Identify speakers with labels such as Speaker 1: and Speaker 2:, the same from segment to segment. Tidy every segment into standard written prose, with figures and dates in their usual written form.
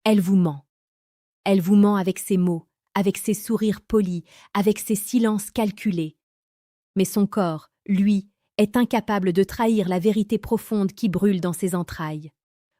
Speaker 1: Elle vous ment. Elle vous ment avec ses mots, avec ses sourires polis, avec ses silences calculés. Mais son corps, lui, est incapable de trahir la vérité profonde qui brûle dans ses entrailles.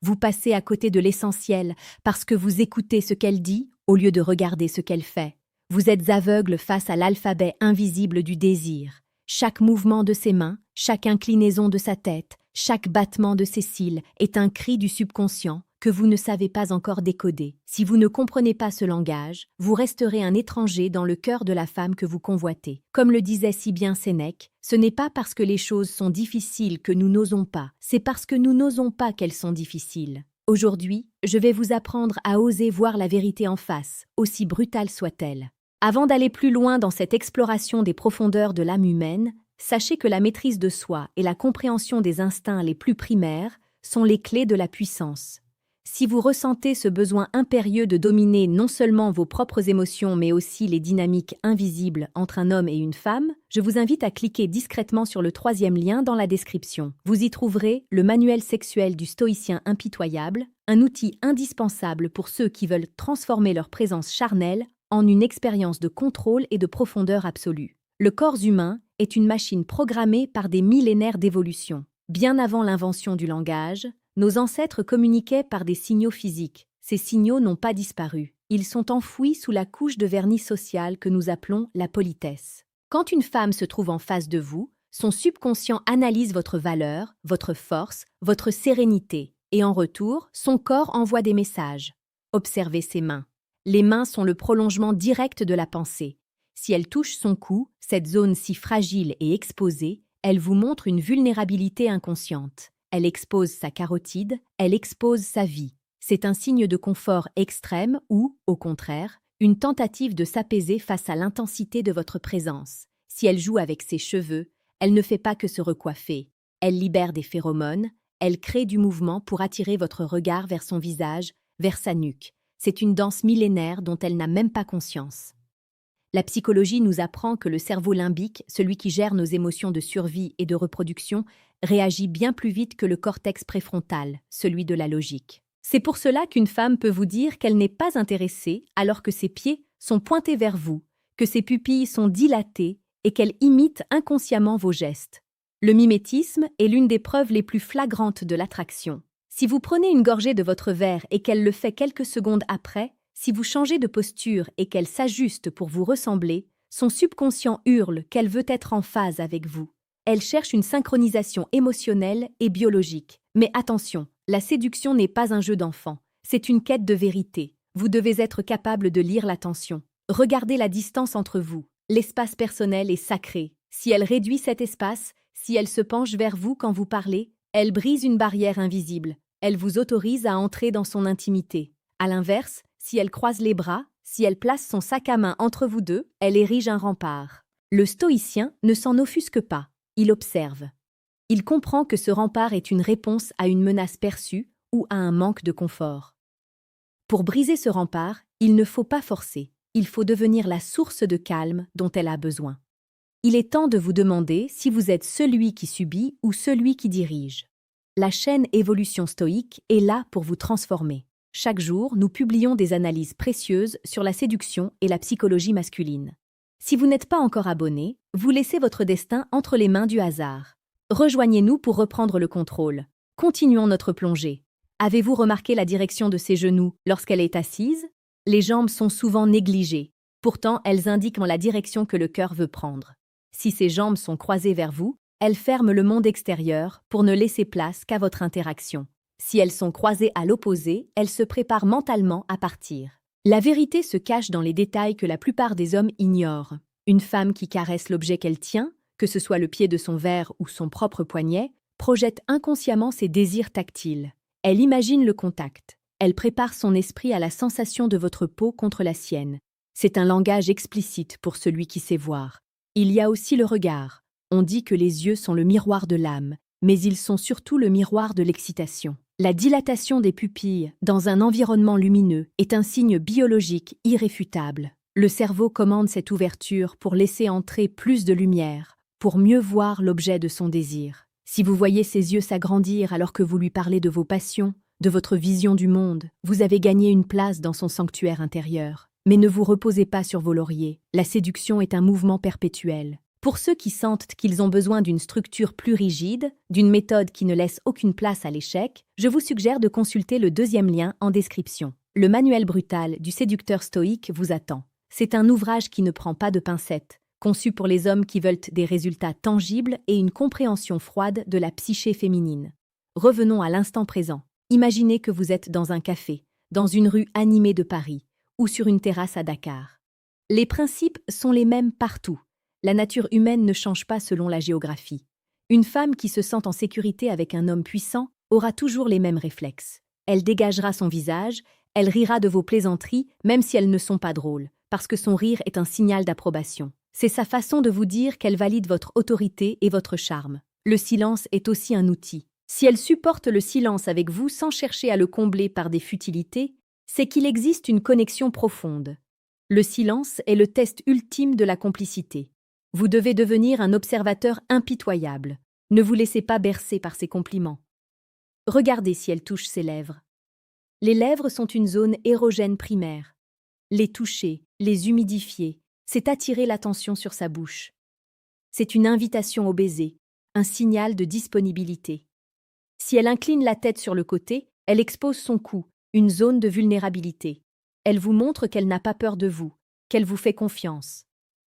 Speaker 1: Vous passez à côté de l'essentiel parce que vous écoutez ce qu'elle dit au lieu de regarder ce qu'elle fait. Vous êtes aveugle face à l'alphabet invisible du désir. Chaque mouvement de ses mains, chaque inclinaison de sa tête, chaque battement de ses cils est un cri du subconscient que vous ne savez pas encore décoder. Si vous ne comprenez pas ce langage, vous resterez un étranger dans le cœur de la femme que vous convoitez. Comme le disait si bien Sénèque, ce n'est pas parce que les choses sont difficiles que nous n'osons pas, c'est parce que nous n'osons pas qu'elles sont difficiles. Aujourd'hui, je vais vous apprendre à oser voir la vérité en face, aussi brutale soit-elle. Avant d'aller plus loin dans cette exploration des profondeurs de l'âme humaine, sachez que la maîtrise de soi et la compréhension des instincts les plus primaires sont les clés de la puissance. Si vous ressentez ce besoin impérieux de dominer non seulement vos propres émotions mais aussi les dynamiques invisibles entre un homme et une femme, je vous invite à cliquer discrètement sur le 3e lien dans la description. Vous y trouverez le manuel sexuel du stoïcien impitoyable, un outil indispensable pour ceux qui veulent transformer leur présence charnelle en une expérience de contrôle et de profondeur absolue. Le corps humain est une machine programmée par des millénaires d'évolution. Bien avant l'invention du langage, nos ancêtres communiquaient par des signaux physiques. Ces signaux n'ont pas disparu. Ils sont enfouis sous la couche de vernis social que nous appelons la politesse. Quand une femme se trouve en face de vous, son subconscient analyse votre valeur, votre force, votre sérénité, et en retour, son corps envoie des messages. Observez ses mains. Les mains sont le prolongement direct de la pensée. Si elle touche son cou, cette zone si fragile et exposée, elle vous montre une vulnérabilité inconsciente. Elle expose sa carotide, elle expose sa vie. C'est un signe de confort extrême ou, au contraire, une tentative de s'apaiser face à l'intensité de votre présence. Si elle joue avec ses cheveux, elle ne fait pas que se recoiffer. Elle libère des phéromones, elle crée du mouvement pour attirer votre regard vers son visage, vers sa nuque. C'est une danse millénaire dont elle n'a même pas conscience. La psychologie nous apprend que le cerveau limbique, celui qui gère nos émotions de survie et de reproduction, réagit bien plus vite que le cortex préfrontal, celui de la logique. C'est pour cela qu'une femme peut vous dire qu'elle n'est pas intéressée alors que ses pieds sont pointés vers vous, que ses pupilles sont dilatées et qu'elle imite inconsciemment vos gestes. Le mimétisme est l'une des preuves les plus flagrantes de l'attraction. Si vous prenez une gorgée de votre verre et qu'elle le fait quelques secondes après, si vous changez de posture et qu'elle s'ajuste pour vous ressembler, son subconscient hurle qu'elle veut être en phase avec vous. Elle cherche une synchronisation émotionnelle et biologique. Mais attention, la séduction n'est pas un jeu d'enfant, c'est une quête de vérité. Vous devez être capable de lire l'attention. Regardez la distance entre vous. L'espace personnel est sacré. Si elle réduit cet espace, si elle se penche vers vous quand vous parlez, elle brise une barrière invisible. Elle vous autorise à entrer dans son intimité. À l'inverse, si elle croise les bras, si elle place son sac à main entre vous deux, elle érige un rempart. Le stoïcien ne s'en offusque pas, il observe. Il comprend que ce rempart est une réponse à une menace perçue ou à un manque de confort. Pour briser ce rempart, il ne faut pas forcer, il faut devenir la source de calme dont elle a besoin. Il est temps de vous demander si vous êtes celui qui subit ou celui qui dirige. La chaîne Évolution Stoïque est là pour vous transformer. Chaque jour, nous publions des analyses précieuses sur la séduction et la psychologie masculine. Si vous n'êtes pas encore abonné, vous laissez votre destin entre les mains du hasard. Rejoignez-nous pour reprendre le contrôle. Continuons notre plongée. Avez-vous remarqué la direction de ses genoux lorsqu'elle est assise? Les jambes sont souvent négligées. Pourtant, elles indiquent la direction que le cœur veut prendre. Si ses jambes sont croisées vers vous, elles ferment le monde extérieur pour ne laisser place qu'à votre interaction. Si elles sont croisées à l'opposé, elles se préparent mentalement à partir. La vérité se cache dans les détails que la plupart des hommes ignorent. Une femme qui caresse l'objet qu'elle tient, que ce soit le pied de son verre ou son propre poignet, projette inconsciemment ses désirs tactiles. Elle imagine le contact. Elle prépare son esprit à la sensation de votre peau contre la sienne. C'est un langage explicite pour celui qui sait voir. Il y a aussi le regard. On dit que les yeux sont le miroir de l'âme, mais ils sont surtout le miroir de l'excitation. La dilatation des pupilles dans un environnement lumineux est un signe biologique irréfutable. Le cerveau commande cette ouverture pour laisser entrer plus de lumière, pour mieux voir l'objet de son désir. Si vous voyez ses yeux s'agrandir alors que vous lui parlez de vos passions, de votre vision du monde. Vous avez gagné une place dans son sanctuaire intérieur. Mais ne vous reposez pas sur vos lauriers. La séduction est un mouvement perpétuel. Pour ceux qui sentent qu'ils ont besoin d'une structure plus rigide, d'une méthode qui ne laisse aucune place à l'échec, je vous suggère de consulter le deuxième lien en description. Le manuel brutal du séducteur stoïque vous attend. C'est un ouvrage qui ne prend pas de pincettes, conçu pour les hommes qui veulent des résultats tangibles et une compréhension froide de la psyché féminine. Revenons à l'instant présent. Imaginez que vous êtes dans un café, dans une rue animée de Paris, ou sur une terrasse à Dakar. Les principes sont les mêmes partout. La nature humaine ne change pas selon la géographie. Une femme qui se sent en sécurité avec un homme puissant aura toujours les mêmes réflexes. Elle dégagera son visage, elle rira de vos plaisanteries, même si elles ne sont pas drôles, parce que son rire est un signal d'approbation. C'est sa façon de vous dire qu'elle valide votre autorité et votre charme. Le silence est aussi un outil. Si elle supporte le silence avec vous sans chercher à le combler par des futilités, c'est qu'il existe une connexion profonde. Le silence est le test ultime de la complicité. Vous devez devenir un observateur impitoyable. Ne vous laissez pas bercer par ses compliments. Regardez si elle touche ses lèvres. Les lèvres sont une zone érogène primaire. Les toucher, les humidifier, c'est attirer l'attention sur sa bouche. C'est une invitation au baiser, un signal de disponibilité. Si elle incline la tête sur le côté, elle expose son cou, une zone de vulnérabilité. Elle vous montre qu'elle n'a pas peur de vous, qu'elle vous fait confiance.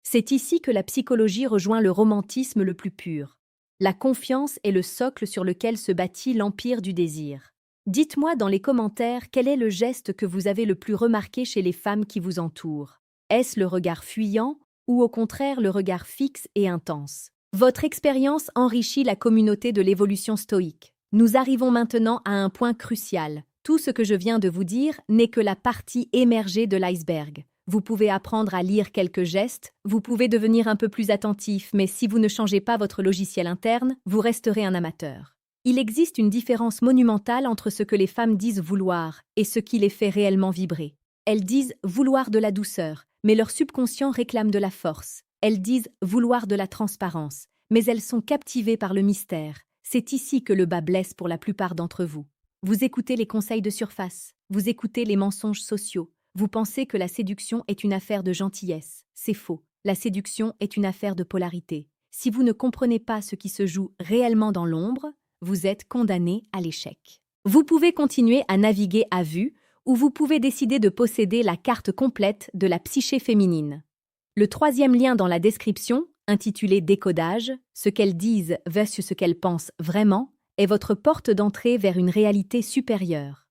Speaker 1: C'est ici que la psychologie rejoint le romantisme le plus pur. La confiance est le socle sur lequel se bâtit l'empire du désir. Dites-moi dans les commentaires quel est le geste que vous avez le plus remarqué chez les femmes qui vous entourent. Est-ce le regard fuyant ou au contraire le regard fixe et intense? Votre expérience enrichit la communauté de l'évolution stoïque. Nous arrivons maintenant à un point crucial. Tout ce que je viens de vous dire n'est que la partie émergée de l'iceberg. Vous pouvez apprendre à lire quelques gestes, vous pouvez devenir un peu plus attentif, mais si vous ne changez pas votre logiciel interne, vous resterez un amateur. Il existe une différence monumentale entre ce que les femmes disent vouloir et ce qui les fait réellement vibrer. Elles disent vouloir de la douceur, mais leur subconscient réclame de la force. Elles disent vouloir de la transparence, mais elles sont captivées par le mystère. C'est ici que le bas blesse pour la plupart d'entre vous. Vous écoutez les conseils de surface, vous écoutez les mensonges sociaux. Vous pensez que la séduction est une affaire de gentillesse. C'est faux. La séduction est une affaire de polarité. Si vous ne comprenez pas ce qui se joue réellement dans l'ombre, vous êtes condamné à l'échec. Vous pouvez continuer à naviguer à vue, ou vous pouvez décider de posséder la carte complète de la psyché féminine. Le troisième lien dans la description, intitulé Décodage, ce qu'elles disent versus ce qu'elles pensent vraiment, est votre porte d'entrée vers une réalité supérieure.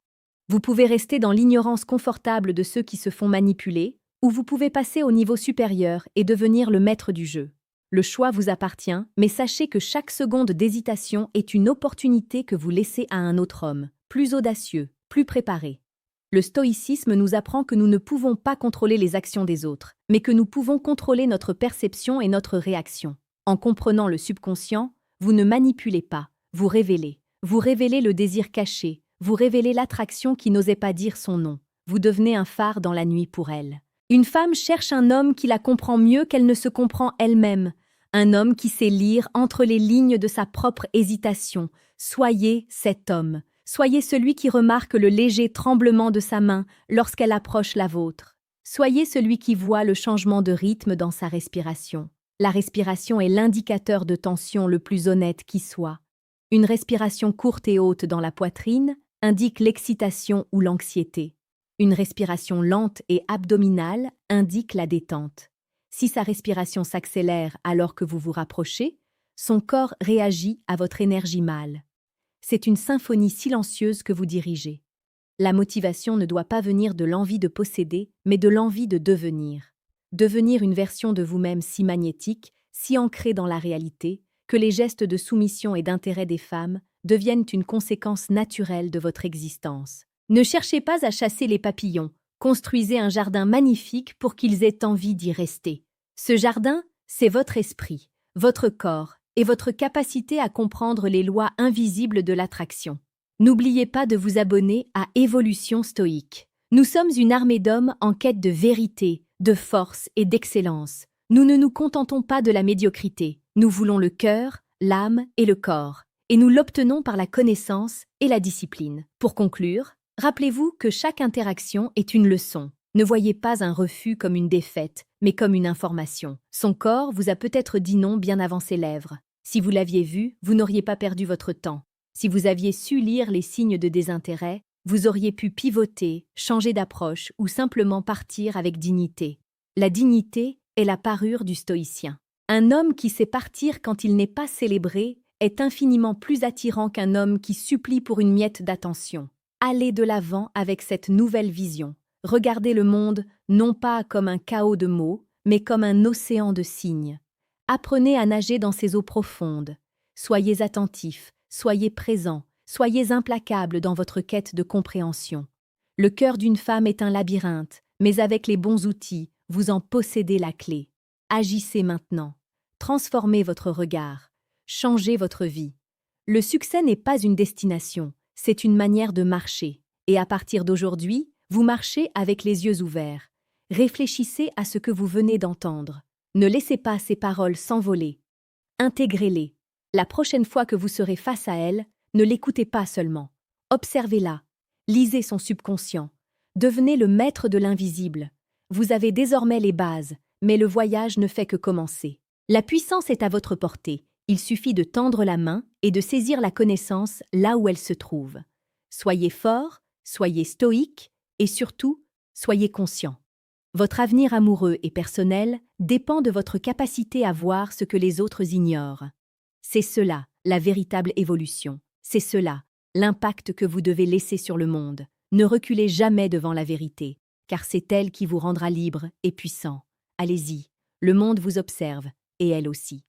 Speaker 1: Vous pouvez rester dans l'ignorance confortable de ceux qui se font manipuler, ou vous pouvez passer au niveau supérieur et devenir le maître du jeu. Le choix vous appartient, mais sachez que chaque seconde d'hésitation est une opportunité que vous laissez à un autre homme, plus audacieux, plus préparé. Le stoïcisme nous apprend que nous ne pouvons pas contrôler les actions des autres, mais que nous pouvons contrôler notre perception et notre réaction. En comprenant le subconscient, vous ne manipulez pas, vous révélez. Vous révélez le désir caché, vous révélez l'attraction qui n'osait pas dire son nom. Vous devenez un phare dans la nuit pour elle. Une femme cherche un homme qui la comprend mieux qu'elle ne se comprend elle-même. Un homme qui sait lire entre les lignes de sa propre hésitation. Soyez cet homme. Soyez celui qui remarque le léger tremblement de sa main lorsqu'elle approche la vôtre. Soyez celui qui voit le changement de rythme dans sa respiration. La respiration est l'indicateur de tension le plus honnête qui soit. Une respiration courte et haute dans la poitrine indique l'excitation ou l'anxiété. Une respiration lente et abdominale indique la détente. Si sa respiration s'accélère alors que vous vous rapprochez, son corps réagit à votre énergie mâle. C'est une symphonie silencieuse que vous dirigez. La motivation ne doit pas venir de l'envie de posséder, mais de l'envie de devenir. Devenir une version de vous-même si magnétique, si ancrée dans la réalité, que les gestes de soumission et d'intérêt des femmes deviennent une conséquence naturelle de votre existence. Ne cherchez pas à chasser les papillons, construisez un jardin magnifique pour qu'ils aient envie d'y rester. Ce jardin, c'est votre esprit, votre corps et votre capacité à comprendre les lois invisibles de l'attraction. N'oubliez pas de vous abonner à Évolution Stoïque. Nous sommes une armée d'hommes en quête de vérité, de force et d'excellence. Nous ne nous contentons pas de la médiocrité. Nous voulons le cœur, l'âme et le corps. et nous l'obtenons par la connaissance et la discipline. Pour conclure, rappelez-vous que chaque interaction est une leçon. Ne voyez pas un refus comme une défaite, mais comme une information. Son corps vous a peut-être dit non bien avant ses lèvres. Si vous l'aviez vu, vous n'auriez pas perdu votre temps. Si vous aviez su lire les signes de désintérêt, vous auriez pu pivoter, changer d'approche ou simplement partir avec dignité. La dignité est la parure du stoïcien. Un homme qui sait partir quand il n'est pas célébré est infiniment plus attirant qu'un homme qui supplie pour une miette d'attention. Allez de l'avant avec cette nouvelle vision. Regardez le monde non pas comme un chaos de mots, mais comme un océan de signes. Apprenez à nager dans ces eaux profondes. Soyez attentifs, soyez présents, soyez implacables dans votre quête de compréhension. Le cœur d'une femme est un labyrinthe, mais avec les bons outils, vous en possédez la clé. Agissez maintenant. Transformez votre regard. Changez votre vie. Le succès n'est pas une destination, c'est une manière de marcher. Et à partir d'aujourd'hui, vous marchez avec les yeux ouverts. Réfléchissez à ce que vous venez d'entendre. Ne laissez pas ces paroles s'envoler. Intégrez-les. La prochaine fois que vous serez face à elle, ne l'écoutez pas seulement. Observez-la. Lisez son subconscient. Devenez le maître de l'invisible. Vous avez désormais les bases, mais le voyage ne fait que commencer. La puissance est à votre portée. Il suffit de tendre la main et de saisir la connaissance là où elle se trouve. Soyez fort, soyez stoïque et surtout, soyez conscient. Votre avenir amoureux et personnel dépend de votre capacité à voir ce que les autres ignorent. C'est cela, la véritable évolution. C'est cela, l'impact que vous devez laisser sur le monde. Ne reculez jamais devant la vérité, car c'est elle qui vous rendra libre et puissant. Allez-y, le monde vous observe, et elle aussi.